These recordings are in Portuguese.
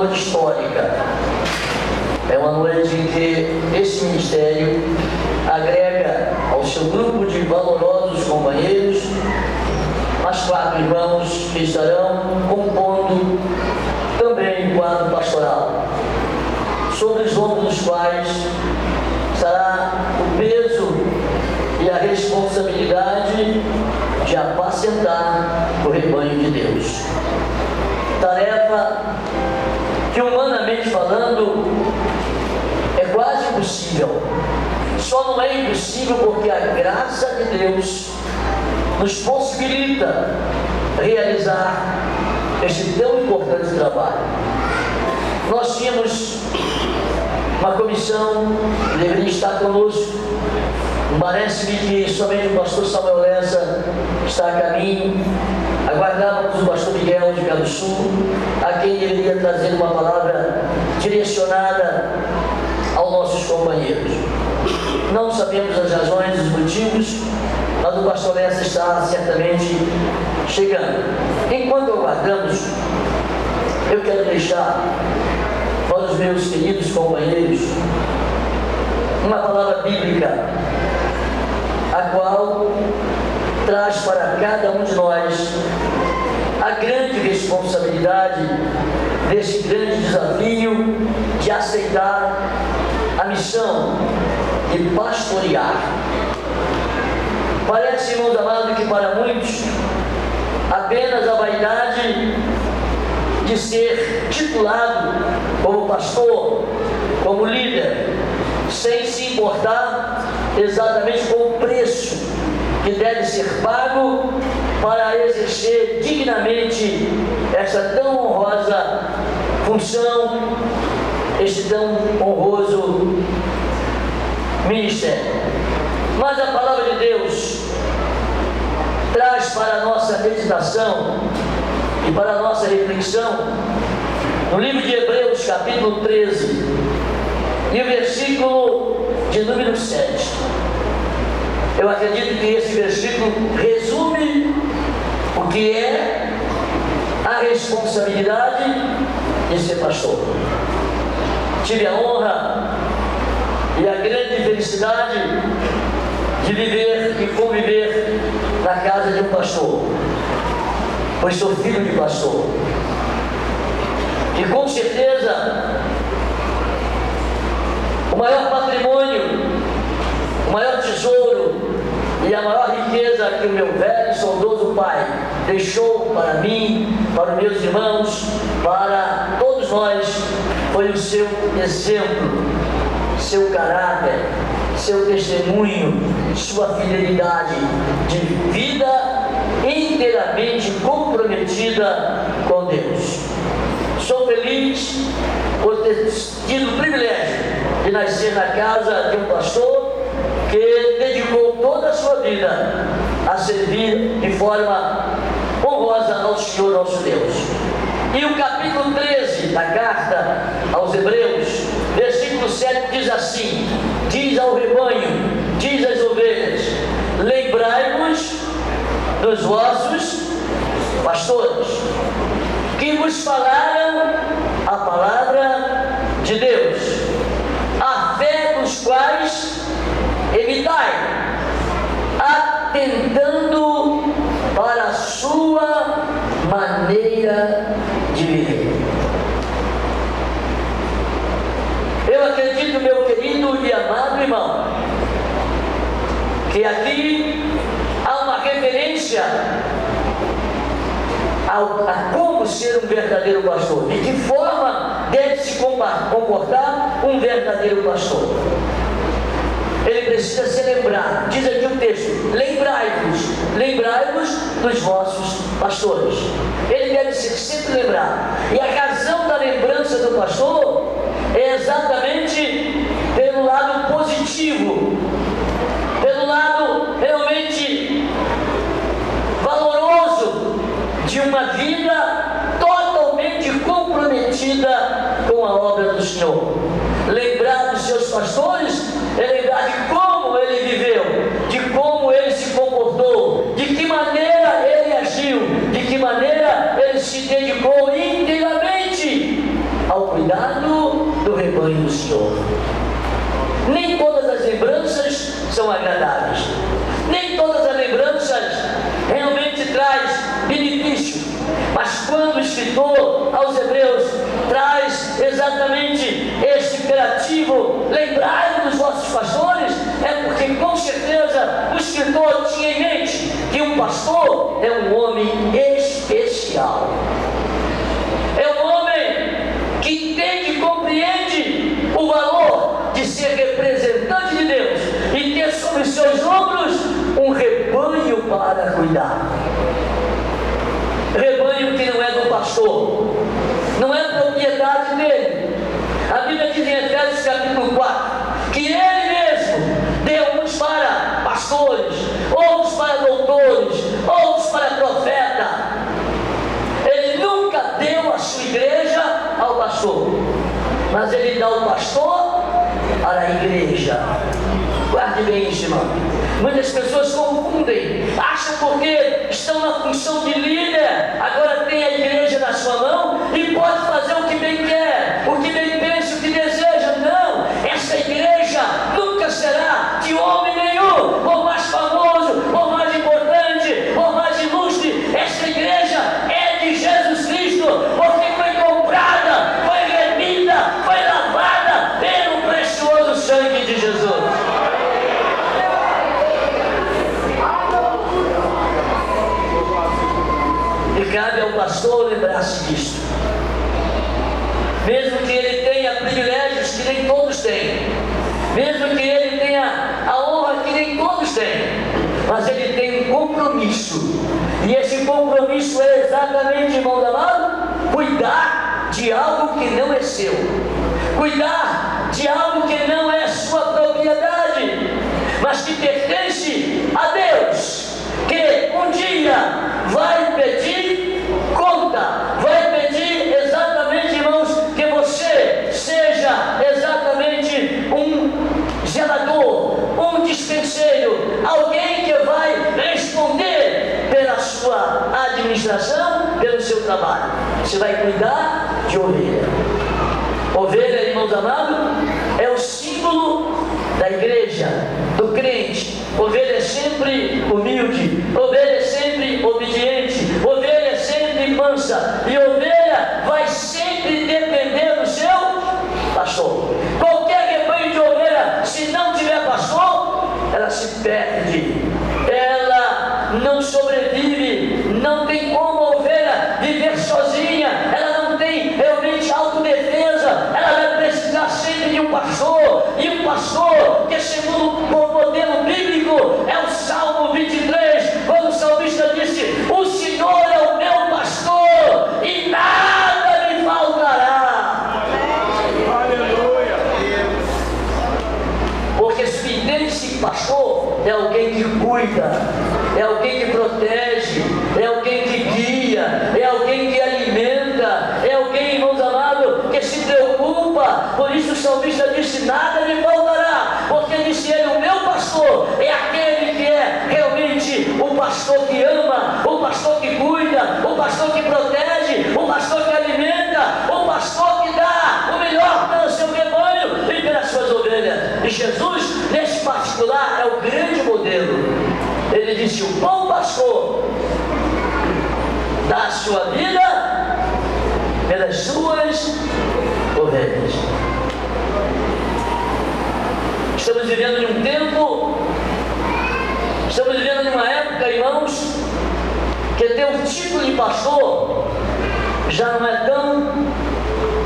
noite histórica. É uma noite em que esse ministério agrega ao seu grupo de valorosos companheiros as 4 irmãos que estarão compondo também o quadro pastoral, sobre os ombros dos quais estará o peso e a responsabilidade de apacentar o rebanho de Deus. Tarefa que, humanamente falando, é quase impossível. Só não é impossível porque a graça de Deus nos possibilita realizar este tão importante trabalho. Nós tínhamos uma comissão que deveria estar conosco. Parece-me que somente o pastor Samuel Lessa está a caminho. Aguardávamos o pastor Miguel de Cabo Sul, a quem deveria trazer uma palavra direcionada aos nossos companheiros. Não sabemos as razões, os motivos, mas o pastor Lessa está certamente chegando. Enquanto aguardamos, eu quero deixar para os meus queridos companheiros uma palavra bíblica, a qual traz para cada um de nós a grande responsabilidade desse grande desafio de aceitar a missão de pastorear. Parece, irmãos amados, que para muitos apenas a vaidade de ser titulado como pastor, como líder, sem se importar exatamente com o preço que deve ser pago para exercer dignamente essa tão honrosa função, este tão honroso ministério. Mas a palavra de Deus traz para a nossa meditação e para a nossa reflexão, no livro de Hebreus, capítulo 13, e o versículo de número 7. Eu acredito que esse versículo resume o que é a responsabilidade de ser pastor. Tive a honra e a grande felicidade de viver e conviver na casa de um pastor, pois sou filho de pastor. E com certeza o maior patrimônio, o maior tesouro e a maior riqueza que o meu velho e saudoso pai deixou para mim, para os meus irmãos, para todos nós, foi o seu exemplo, seu caráter, seu testemunho, sua fidelidade de vida inteiramente comprometida com Deus. Sou feliz por ter tido o privilégio de nascer na casa de um pastor que dedicou toda a sua vida a servir de forma honrosa ao Senhor nosso Deus. E o capítulo 13 da carta aos Hebreus, versículo 7 diz assim: diz ao rebanho, diz às ovelhas, lembrai-vos dos vossos pastores, que vos falaram a palavra de Deus, a fé dos quais evitai, atentando para a sua maneira de viver. Eu acredito, meu querido e amado irmão, que aqui há uma referência a como ser um verdadeiro pastor, de que forma deve se comportar um verdadeiro pastor. Ele precisa ser lembrado. Diz aqui o texto: lembrai-vos dos vossos pastores. Ele deve ser sempre lembrado. E a razão da lembrança do pastor é exatamente pelo lado positivo, pelo lado realmente valoroso de uma vida totalmente comprometida com a obra do Senhor. Lembrar dos seus pastores é lembrar de como ele viveu, de como ele se comportou, de que maneira ele agiu, de que maneira ele se dedicou inteiramente ao agradáveis. Nem todas as lembranças realmente traz benefício, mas quando o escritor aos Hebreus traz exatamente este imperativo, lembrai-vos dos vossos pastores, é porque com certeza o escritor tinha em mente que um pastor é um homem especial, é um homem que entende e compreende o valor de ser representante de Deus e ter sobre seus ombros um rebanho para cuidar. Rebanho que não é do pastor, não é propriedade dele. A Bíblia diz em Efésios capítulo 4 que ele mesmo deu uns para pastores, outros para doutores, outros para profeta. Ele nunca deu a sua igreja ao pastor, mas ele dá o pastor para a igreja. Guarde bem isso, irmão. Muitas pessoas confundem, acham porque estão na função de líder, agora tem a igreja na sua mão e pode fazer o que bem quer, o que bem pensa, o que deseja. Não, essa igreja nunca será de homem nenhum, por mais famoso, por mais importante, por mais ilustre. Essa igreja é de Jesus Cristo, porque foi comprada, foi remida, foi lavada pelo precioso sangue de Jesus. Cabe ao pastor lembrar-se disso, mesmo que ele tenha privilégios que nem todos têm, mesmo que ele tenha a honra que nem todos têm, mas ele tem um compromisso, e esse compromisso é exatamente, irmão amado, cuidar de algo que não é seu, cuidar de algo que não é sua propriedade, mas que pertence a Deus, que um dia vai pedir conta, vai pedir exatamente, irmãos, que você seja exatamente um zelador, um dispenseiro, alguém que vai responder pela sua administração, pelo seu trabalho. Você vai cuidar de ovelha. Ovelha, irmãos amados, é o símbolo da igreja, do crente. Ovelha é sempre humilde, ovelha é sempre obediente, ovelha é sempre mansa, e ovelha vai sempre depender do seu pastor. Qualquer rebanho de ovelha, se não tiver pastor, ela se perde, ela não sobrevive, não tem como a ovelha viver sozinha, ela não tem realmente autodefesa, ela vai precisar sempre de um pastor, e um pastor que, segundo o modelo bíblico, é o Salmo 23, quando o salmista disse: o Senhor é o meu pastor e nada me faltará. Aleluia. Porque se entende-se pastor é alguém que cuida, é alguém que protege, é alguém que guia, é alguém que alimenta, é alguém, irmãos amados, que se preocupa. Por isso o salmista disse: nada me faltará, porque disse ele: o meu pastor é aquele que é realmente o pastor que ama, o pastor que cuida, o pastor que protege, o pastor que alimenta, o pastor que dá o melhor pelo seu rebanho e pelas suas ovelhas. E Jesus, nesse particular, é o grande modelo. Ele disse: o bom pastor dá a sua vida pelas suas ovelhas. Estamos vivendo em um tempo, estamos vivendo em uma época, irmãos, que ter o título de pastor já não é tão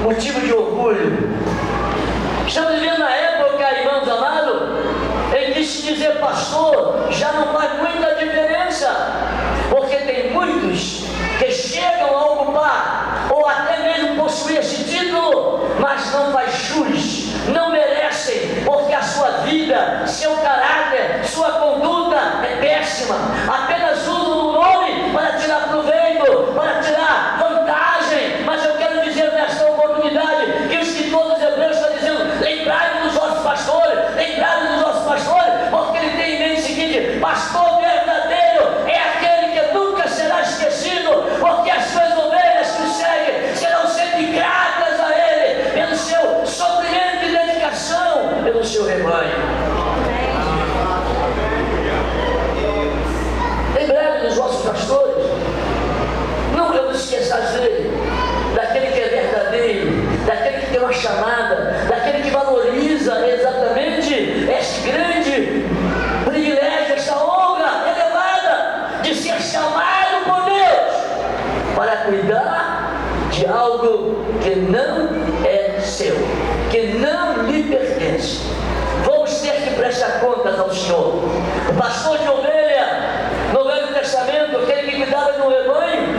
motivo de orgulho. Estamos vivendo na época, irmãos amados, em que se dizer pastor já não faz muita diferença, porque tem muitos que chegam a ocupar ou até mesmo possuir esse título, mas não faz jus, não merecem, porque a sua vida, seu caráter, sua conduta é péssima, apenas usam o nome para tirar proveito, para tirar vantagem. Mas eu quero dizer nesta oportunidade que o escritor dos Hebreus está dizendo: lembrai-vos dos nossos pastores, lembrai-vos dos nossos pastores, porque ele tem em mente o seguinte: pastor verdadeiro é aquele que nunca será esquecido, porque as suas ovelhas que o seguem serão sempre gratas a ele pelo seu sofrimento e dedicação pelo seu rebanho. uma chamada, daquele que valoriza exatamente este grande privilégio, esta honra elevada de ser chamado por Deus para cuidar de algo que não é seu, que não lhe pertence. Vamos ter que prestar contas ao Senhor. O pastor de ovelha no Velho Testamento, aquele que cuidava do rebanho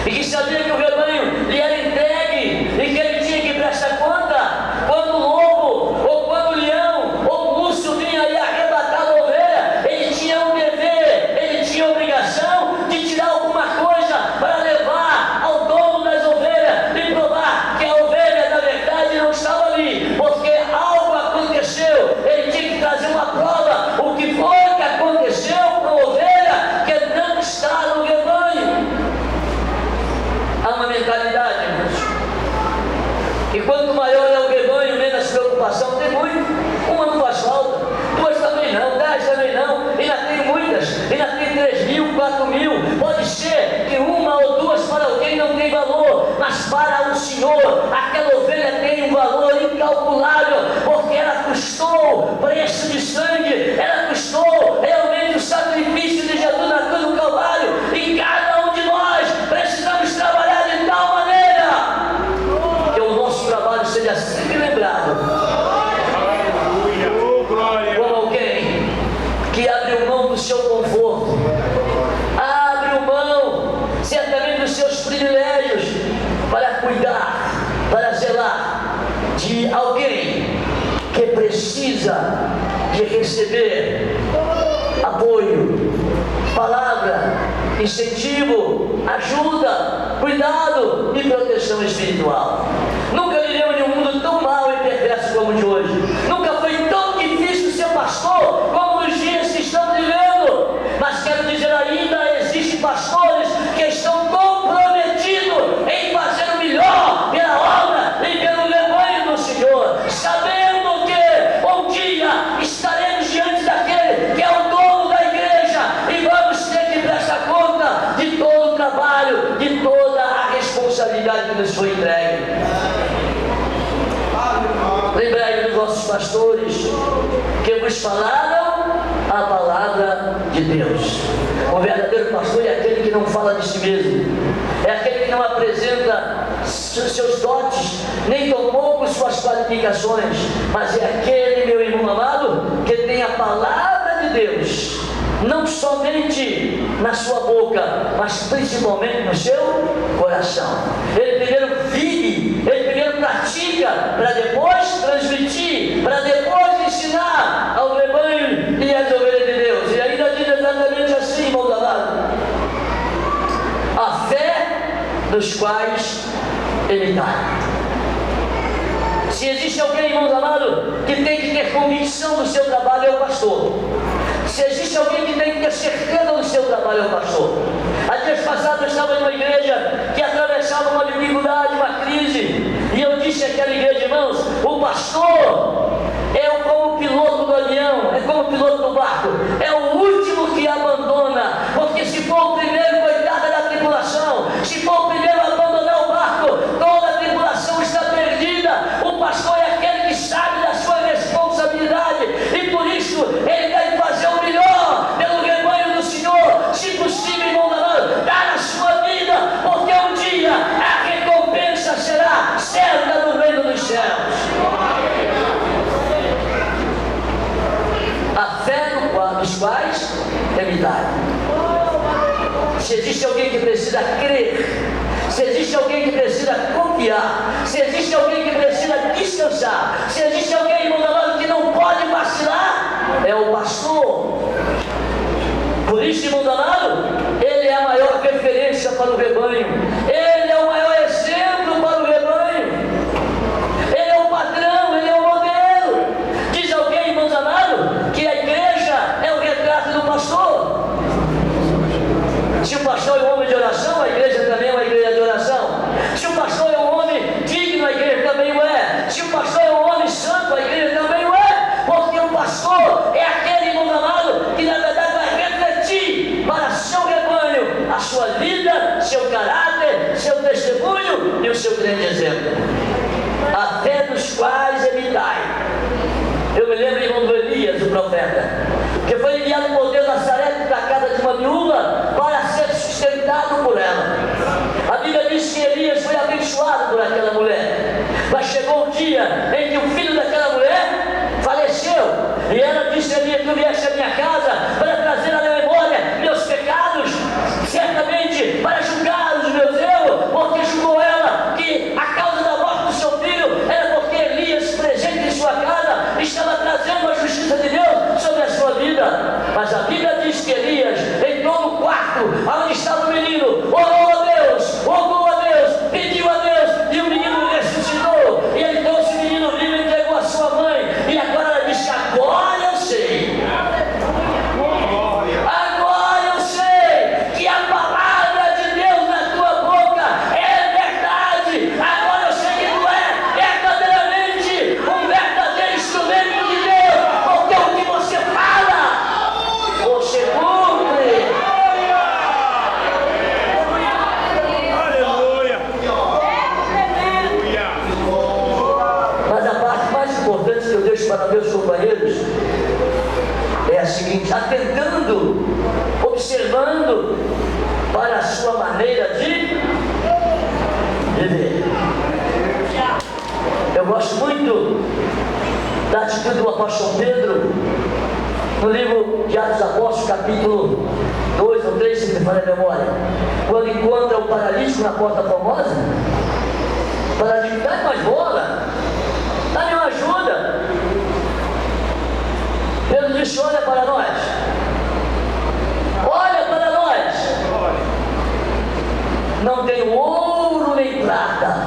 e que sabia que o rebanho lhe era entregue e que ele tinha que prestar conta quando o lobo ou quando o leão ou o urso vinha ali arrebatar a ovelha, ele tinha um dever, ele tinha a obrigação de tirar alguma coisa para levar ao dono das ovelhas e provar que a ovelha na verdade não estava ali, porque algo aconteceu. Ele tinha que trazer uma prova. O que foi que aconteceu com a ovelha que não está no rebanho? Há uma mentalidade, irmãos, e quanto maior é o rebanho, menos preocupação tem muito. Uma não faz falta, duas também não, 10 também não, ainda tem muitas, ainda tem 3.000, 4.000. Pode ser que uma ou duas para alguém não tem valor, mas para o Senhor aquela ovelha tem um valor incalculável, porque ela custou preço de sangue, ela custou realmente o sacrifício de Jesus na cruz do Calvário, e cada um de nós precisamos trabalhar de tal maneira que o nosso trabalho seja sempre lembrado como alguém que abriu mão do seu conforto, abriu mão certamente dos seus privilégios para cuidar, para zelar de alguém que precisa de receber apoio, palavra, incentivo, ajuda, cuidado e proteção espiritual. Nunca vivemos em um mundo tão mau e perverso como o de hoje. Nunca foi tão difícil ser pastor como nos dias que estamos vivendo. Mas quero dizer, ainda existem pastores que estão comprometidos em fazer o melhor pela obra e pelo rebanho do Senhor, sabendo que um dia estaremos diante daquele que é o dono da igreja e vamos ter que prestar conta de todo o trabalho, de toda a responsabilidade que nos foi entregue. Lembrai dos nossos pastores que vos falaram a palavra de Deus. O verdadeiro pastor é aquele que não fala de si mesmo, é aquele que não apresenta seus dotes, nem tão pouco suas qualificações, mas é aquele, meu irmão amado, que tem a palavra de Deus não somente na sua boca, mas principalmente no seu coração. Ele primeiro vive, ele primeiro pratica, para depois transmitir, para depois ensinar ao rebanho e às ovelhas de Deus. E ainda diz exatamente assim, irmãos amados: a fé dos quais imitar. Se existe alguém, irmãos amados, que tem que ter convicção do seu trabalho, é o pastor. Se existe alguém que tem que ter certeza do seu trabalho, é o pastor. Há dias passados eu estava em uma igreja que atravessava uma dificuldade, uma crise, e eu disse àquela igreja: irmãos, o pastor é como o piloto do avião, é como o piloto do barco, é o último que abandona, porque se for o primeiro, coitada da tripulação, se for o primeiro a abandonar o barco, toda a tripulação está perdida. O pastor é aquele que sabe da sua responsabilidade, e por isso ele deve fazer o melhor pelo rebanho do Senhor, se possível, irmão amado, dar a sua vida, porque um dia a recompensa será certa no reino dos céus. A fé dos quais imitai. Se existe alguém que precisa crer, se existe alguém que precisa confiar, se existe alguém que precisa descansar, se existe alguém, irmão amado, que não pode vacilar, é o pastor. Por isso, irmão amado, ele é a maior referência para o rebanho, ele é o maior exemplo para o rebanho, ele é o padrão, ele é o modelo. Diz alguém, irmãos amados, que a igreja é o retrato do pastor. Se o pastor é um homem de oração, a igreja também é uma igreja de oração. Se o pastor é um homem digno, a igreja também o é. Se o pastor é um homem santo, a igreja também o é. Porque o pastor é aquele, irmão amado, que na verdade vai refletir para seu rebanho a sua vida, seu caráter, seu testemunho e o seu grande exemplo. abençoado por aquela mulher. Mas chegou o dia em que o filho daquela mulher faleceu. E ela disse a mim: tu vieste à minha casa para trazer à minha memória meus pecados, certamente para julgar os meus erros, porque julgou ela que a causa da morte do seu filho era porque Elias, presente em sua casa, estava trazendo a justiça de Deus sobre a sua vida. Mas a Bíblia diz que Elias entrou no quarto onde estava o menino, orou a Deus, rogou a Deus, pediu a Deus, e o menino ressuscitou. E ele trouxe o menino vivo e entregou a sua mãe. E agora ela disse: agora eu sei. Agora eu sei que a palavra de Deus na tua boca é verdade. Agora eu sei que tu é verdadeiramente um verdadeiro instrumento de Deus, porque o que você fala, você cumpre. Aleluia. Mas a parte mais importante que eu deixo para meus companheiros é a seguinte: atentando, observando para a sua maneira de viver. Eu gosto muito da atitude do apóstolo Pedro no livro de Atos dos Apóstolos, capítulo 2 ou 3, se me falha a memória, quando encontra o paralítico na porta famosa. O paralítico: dá mais bola, dá-me uma ajuda. Pedro disse: olha para nós, olha para nós. Não tenho ouro nem prata,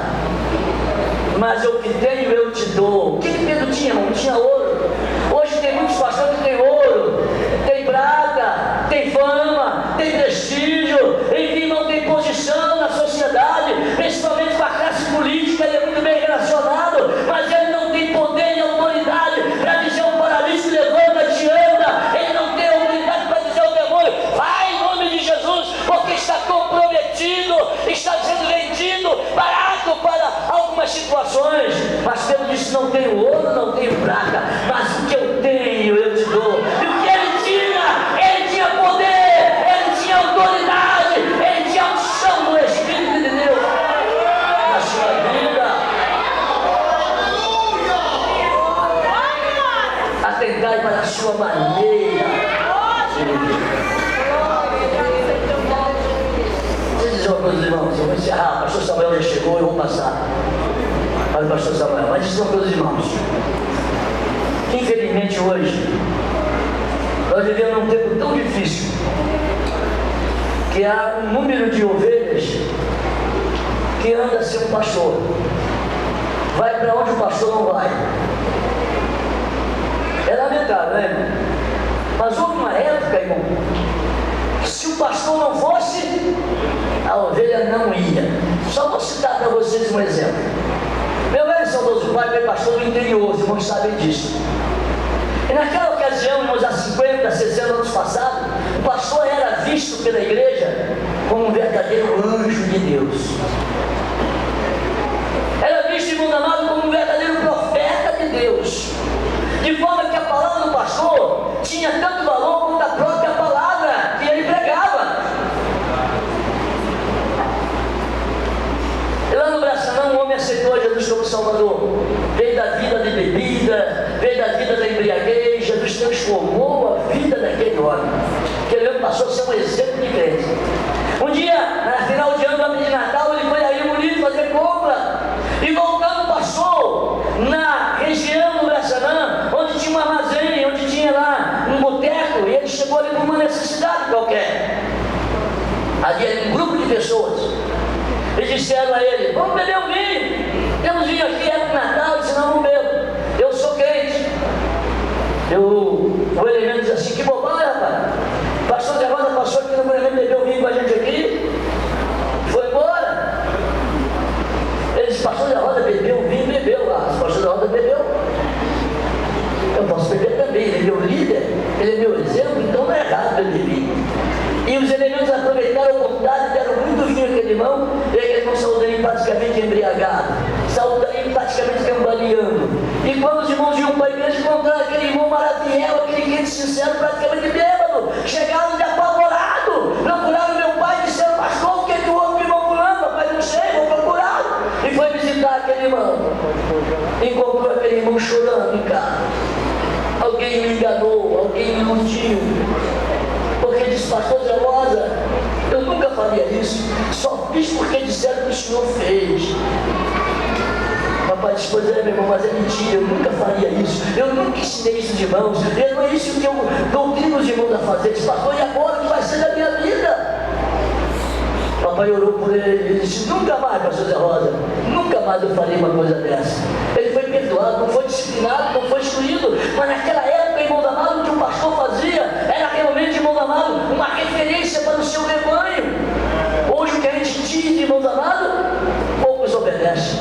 mas o que tenho eu te dou. O que Pedro tinha, irmão? Não tinha ouro. Hoje tem muitos pastores que têm ouro, tem prata, tem fama, tem prestígio, enfim, não tem posição na sociedade, principalmente com a classe política. Ele é muito bem relacionado, mas ele não tem poder e autoridade para dizer ao paralítico: levanta-te, anda. Ele não tem autoridade para dizer ao demônio: vai em nome de Jesus, porque está comprometido, está sendo vendido barato para algumas situações. Mas Pedro disse: não tenho ouro, não tenho prata, mas o que eu tenho eu te dou. E o que ele tinha poder, ele tinha autoridade, ele tinha unção do Espírito de Deus na sua vida. Atentai para a sua maneira de viver. Deixa eu dizer uma coisa, irmãos, eu vou encerrar. O pastor Samuel já chegou, eu vou passar para o pastor Samuel. Mas diz uma coisa, irmãos, que infelizmente hoje nós vivemos num tempo tão difícil que há um número de ovelhas que anda sem um pastor, vai para onde o pastor não vai. É lamentável, né? Mas houve uma época, irmão, que se o pastor não fosse, a ovelha não ia. Só vou citar para vocês um exemplo. Meu velho saudoso pai foi pastor do interior, os irmãos sabem disso. E naquela ocasião, irmãos, há 50, 60 anos passados, o pastor era visto pela igreja como um verdadeiro anjo de Deus. Era visto, irmão amado, como um verdadeiro profeta de Deus. De forma que a palavra do pastor tinha tanto valor quanto a própria palavra que ele pregava. E lá no Braçanão, um homem aceitou Jesus como Salvador. Veio da vida de bebida, veio da vida da embriaguez. Jesus transformou a vida daquele homem. Aquele homem passou a ser um exemplo de crente. Um dia, na final de ano de Natal, ele foi aí bonito fazer compra. E voltando, passou na região do Braçanã, onde tinha um armazém, onde tinha lá um boteco. E ele chegou ali por uma necessidade qualquer. Havia um grupo de pessoas. E disseram a ele: vamos beber um vinho. Temos vinho aqui, é para Natal. Ele disse: não, não bebo. Eu sou crente. O elemento diz assim: que bobagem, rapaz. O pastor de Roda passou aqui no elemento, bebeu vinho com a gente aqui. Foi embora. Ele disse: pastor de Roda bebeu vinho, bebeu lá. O pastor de Roda bebeu. Eu posso beber também. Ele é meu líder, ele é meu exemplo, então não é errado beber vinho. E os elementos aproveitaram a oportunidade, deram muito vinho àquele irmão, e aquele irmão saiu daí praticamente embriagado, saiu daí praticamente cambaleando. E quando os irmãos iam para a igreja, encontraram aquele irmão maravilhoso, aquele crente sincero, praticamente bêbado, chegaram de apavorado, procuraram meu pai e disseram: pastor, o que é que o outro irmão fulano? Papai, não sei, vou procurá-lo. E aquele irmão, encontrou aquele irmão chorando em casa. Alguém me enganou, alguém me iludiu. Porque disse, pastor Zé Rosa, eu nunca faria isso, só fiz porque disseram que o senhor fez. Papai disse, pois é, meu irmão, mas é mentira, eu nunca faria isso, eu nunca ensinei isso de irmãos, e não é isso que eu doutrino os irmãos a fazer. Disse, pastor, e agora o que vai ser da minha vida? Papai orou por ele disse, nunca mais, pastor Zé Rosa, nunca mais eu farei uma coisa dessa. Ele foi perdoado, não foi disciplinado, não foi instruído, mas naquela época, irmãos amados, o que o pastor fazia era realmente, irmãos amados, uma referência para o seu rebanho. Hoje o que a gente diz, irmãos amados, poucos obedecem.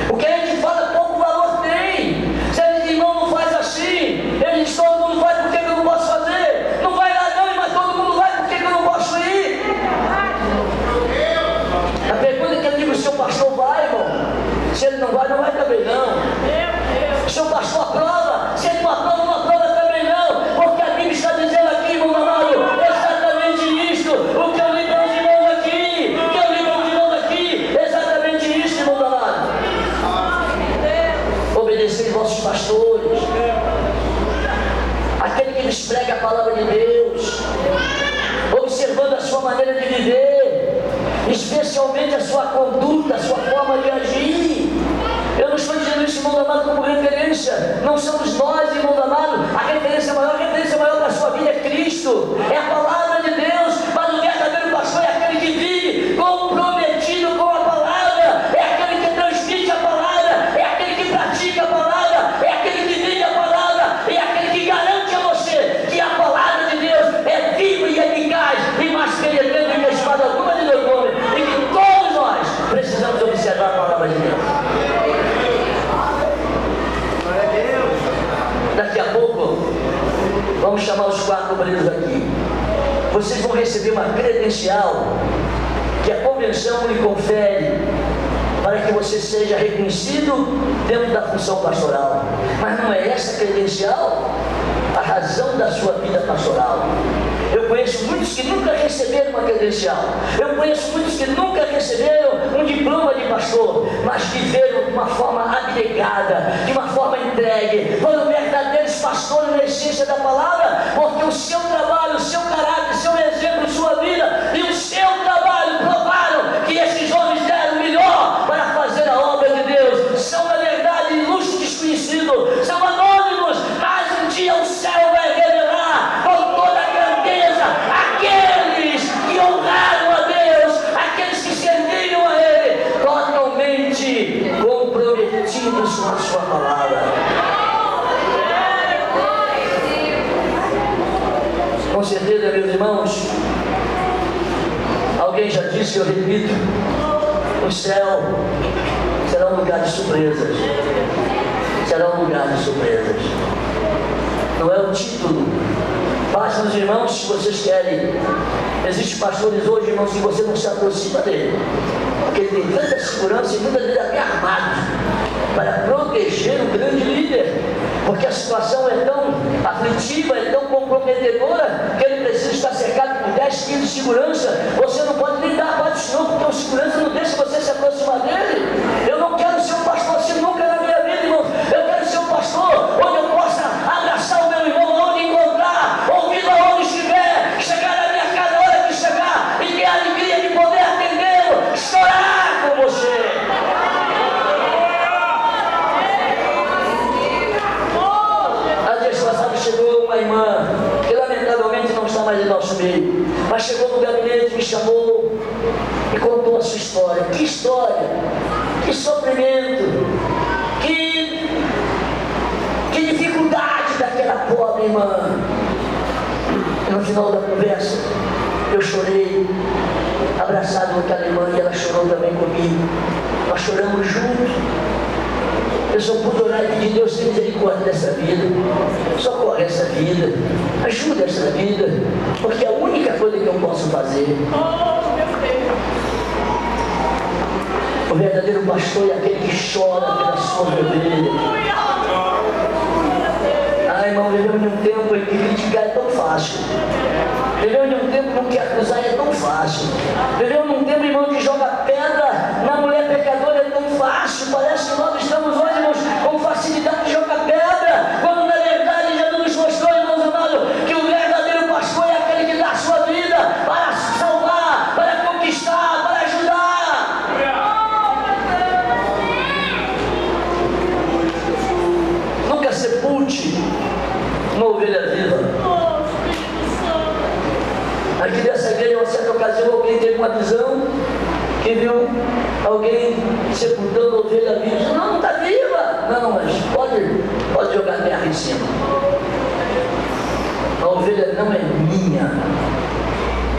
O que a gente fala, pouco valor tem. Se a gente, irmão, não faz assim, ele diz, todo mundo faz, por que eu não posso fazer? Não vai lá não, mas todo mundo vai, por que eu não posso ir? A pergunta é que eu digo, se o pastor vai, irmão, se ele não vai também não. Se o pastor aprova, se ele não aprova também não. Porque a Bíblia está dizendo aqui, irmão amado, exatamente isto. O que eu li para os irmãos aqui, exatamente isto, irmão amado. Obedecer os vossos pastores, aquele que lhes prega a palavra de Deus, observando a sua maneira de viver, especialmente a sua conduta, a sua forma de agir. Eu não estou dizendo isso, irmão amado, como referência. Não somos nós, irmão amado. A referência maior para a sua vida é Cristo, é a palavra de Deus. Mas o verdadeiro pastor é aquele que vive comprometido com a palavra, é aquele que transmite a palavra, é aquele que pratica a palavra, é aquele que vive a palavra, é aquele que garante a você que a palavra de Deus é viva e eficaz e mais penetrante que a espada alguma de dois homens, e que todos nós precisamos observar a palavra de Deus. Daqui a pouco, vamos chamar os 4 obreiros aqui. Vocês vão receber uma credencial que a convenção lhe confere para que você seja reconhecido dentro da função pastoral. Mas não é essa credencial a razão da sua vida pastoral. Eu conheço muitos que nunca receberam uma credencial. Eu conheço muitos que nunca receberam um diploma de pastor, mas viveram de uma forma abnegada, de uma forma entregue. Foram verdadeiros pastores na essência da palavra, porque o seu trabalho, o seu caráter, o seu exemplo, sua vida e o seu trabalho provaram que esses homens deram o melhor para fazer a obra de Deus. São, na verdade, ilustres desconhecidos, são anônimos, mas um dia o céu vai revelar com toda a grandeza aqueles que honraram a Deus, aqueles que serviram a Ele, totalmente comprometidos com a sua palavra. Com certeza, meus irmãos, alguém já disse, eu repito, o céu será um lugar de surpresas. Será um lugar de surpresas. Não é o título. Basta nos irmãos, se vocês querem. Existem pastores hoje, irmãos, que você não se aproxima dele, porque ele tem tanta segurança e muitas vezes até armado para proteger o grande líder, porque a situação é tão aflitiva, é tão comprometedora, que ele precisa estar cercado por 10 quilos de segurança. Você não pode nem dar a paz do Senhor, porque o segurança não deixa você se aproximar dele. Eu não quero ser um pastor assim nunca na minha vida, irmão. Eu quero ser um pastor onde eu possa abraçar o meu irmão, onde encontrar, ouvi-lo aonde estiver, chegar na minha casa a hora que chegar e ter a alegria de poder atendê-lo, chorar com você. Chegou uma irmã que lamentavelmente não está mais em nosso meio, mas chegou no gabinete, me chamou e contou a sua história. Que história, que sofrimento, que dificuldade daquela pobre irmã. E no final da conversa eu chorei, abraçado com aquela irmã, e ela chorou também comigo. Nós choramos juntos. Eu só pude orar e pedir, Deus, tem misericórdia dessa vida, socorre essa vida, ajuda essa vida, porque é a única coisa que eu posso fazer. O verdadeiro pastor é aquele que chora pela sua ovelha. Ah, irmão, vivemos de um tempo em que criticar é tão fácil. Vivemos de um tempo em que acusar é tão fácil. Vivemos de um tempo, irmão, que joga pedra na mulher pecadora é tão fácil. Parece que quando a ovelha viva, diz, não está viva. Não, mas pode jogar terra em cima. A ovelha não é minha.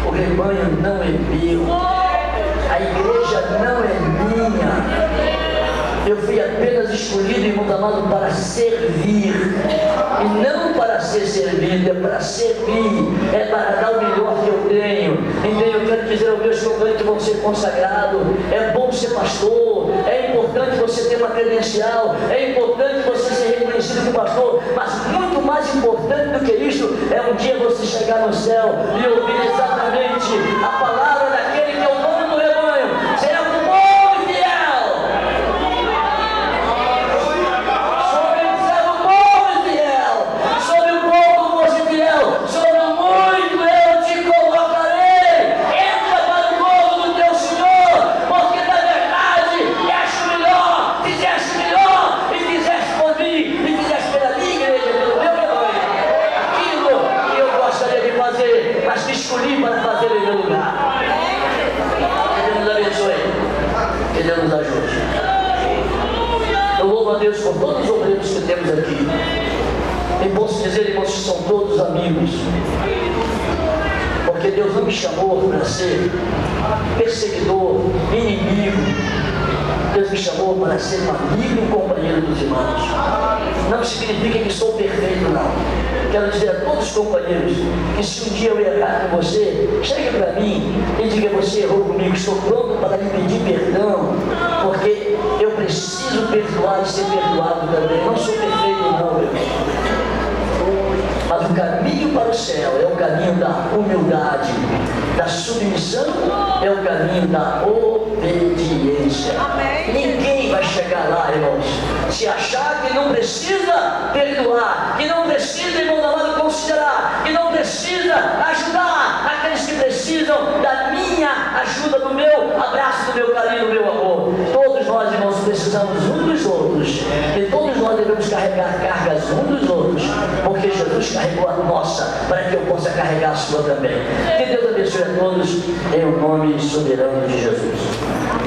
O rebanho não é meu. A igreja não é minha. Eu fui apenas escolhido, irmão amado, para servir. E não para ser servido, é para servir. É para dar o melhor que eu tenho. Então eu quero dizer aos meus companheiros que vão ser consagrados. É bom ser pastor. É importante você ter uma credencial. É importante você ser reconhecido como pastor. Mas muito mais importante do que isso é um dia você chegar no céu e ouvir exatamente a palavra daquele que é o dono do rebanho. Será um bom e fiel. Sobre o servo bom e fiel. Sobre o pouco você é fiel. Sobre o muito eu te colocarei. Entra para o gozo do teu Senhor. Porque na verdade és o melhor. Fizeste melhor. E fizeste por mim. E fizeste pela minha igreja, pelo meu rebanho. Aquilo que eu gostaria de fazer, mas que escolhi para fazer em meu lugar. Que Deus nos abençoe. Que Deus nos ajude. Eu louvo a Deus por todos os obreiros que temos aqui. E posso dizer, irmãos, que são todos amigos. Porque Deus não me chamou para ser perseguidor, inimigo. Deus me chamou para ser um amigo e companheiro dos irmãos. Não significa que sou perfeito, não. Quero dizer a todos os companheiros que se um dia eu errar com você, chegue para mim e diga: você errou comigo, estou pronto para lhe pedir perdão, porque eu preciso perdoar e ser perdoado também. Não sou perfeito, não, meu irmão. Mas o caminho para o céu é o caminho da humildade, da submissão, é o caminho da obediência. Amém. Ninguém vai chegar lá, irmãos, se achar que não precisa perdoar, que não precisa, irmão amado, considerar, que não precisa ajudar aqueles que precisam da minha ajuda, do meu abraço, do meu carinho, do meu amor. Todos nós, irmãos, precisamos uns dos outros, e todos nós devemos carregar cargas uns dos outros, porque Jesus carregou a nossa, para que eu possa carregar a sua também. Que Deus abençoe a todos, em o nome soberano de Jesus.